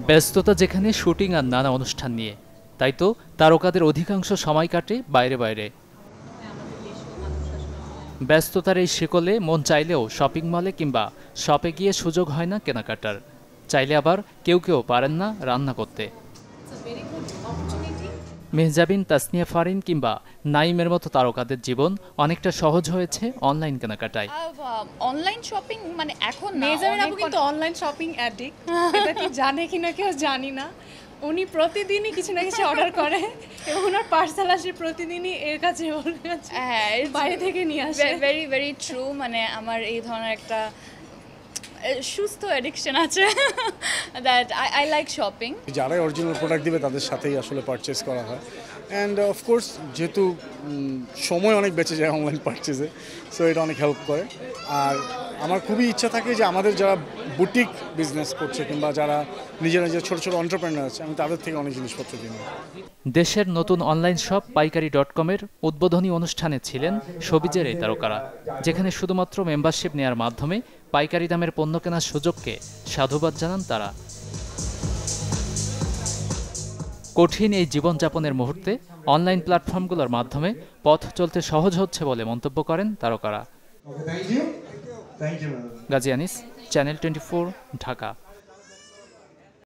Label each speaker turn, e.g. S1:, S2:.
S1: ব্যস্ততা যেখানে শুটিং আর নানা অনুষ্ঠান নিয়ে, তাই তো তারকাদের অধিকাংশ সময় কাটে বাইরে বাইরে। ব্যস্ততার এই শিকলে মন চাইলেও শপিং মলে কিংবা শপে গিয়ে সুযোগ হয় না কেনাকাটার। চাইলে আবার কেউ কেউ পারেন না রান্না করতে। মেহজাবিন, তাসনিয়া ফারিন কিংবা নাইমের মতো তারকাদের জীবন অনেকটা সহজ হয়েছে অনলাইন কেনাকাটায়।
S2: অনলাইন শপিং মানে এখন
S3: মেহজাবিন আপু কিন্তু অনলাইন শপিং অ্যাডিক্ট, এটা কি জানে কিনা কেউ জানি না। উনি প্রতিদিনই কিছু না কিছু অর্ডার করে এবং ওনার পার্সেল আসে প্রতিদিনই এর কাছে, ওর কাছে বাইরে থেকে নিয়ে আসে।
S2: ভেরি ভেরি ট্রু, মানে আমার এই ধরনের একটা সুস্থ অ্যাডিকশন আছে দ্যাট আই লাইক শপিং।
S4: যারাই অরিজিনাল প্রোডাক্ট দিবে তাদের সাথেই আসলে পারচেস করা হয়। অ্যান্ড অফকোর্স যেহেতু সময় অনেক বেঁচে যায় অনলাইন পারচেসে, সো এটা অনেক হেল্প করে। আর আমার খুবই ইচ্ছা থাকে যে আমাদের যারা বুটিক বিজনেস করছে কিংবা যারা নিজের নিজের ছোটো ছোটো এন্টারপ্রেনার আছে, আমি তাদের থেকে অনেক জিনিসপত্র কিনি।
S1: দেশের নতুন অনলাইন শপ পাইকারি.কমের উদ্বোধনী অনুষ্ঠানে ছিলেন শোবিজের এই তারকারা, যেখানে শুধুমাত্র মেম্বারশিপ নেয়ার মাধ্যমে পাইকারি দামের পণ্য কেনার সুযোগকে সাধুবাদ জানান তারা। কঠিন এই জীবনযাপনের মুহূর্তে অনলাইন প্ল্যাটফর্মগুলোর মাধ্যমে পথ চলতে সহজ হচ্ছে বলে মন্তব্য করেন তারকারা। গাজী আনিস, চ্যানেল 24, ঢাকা।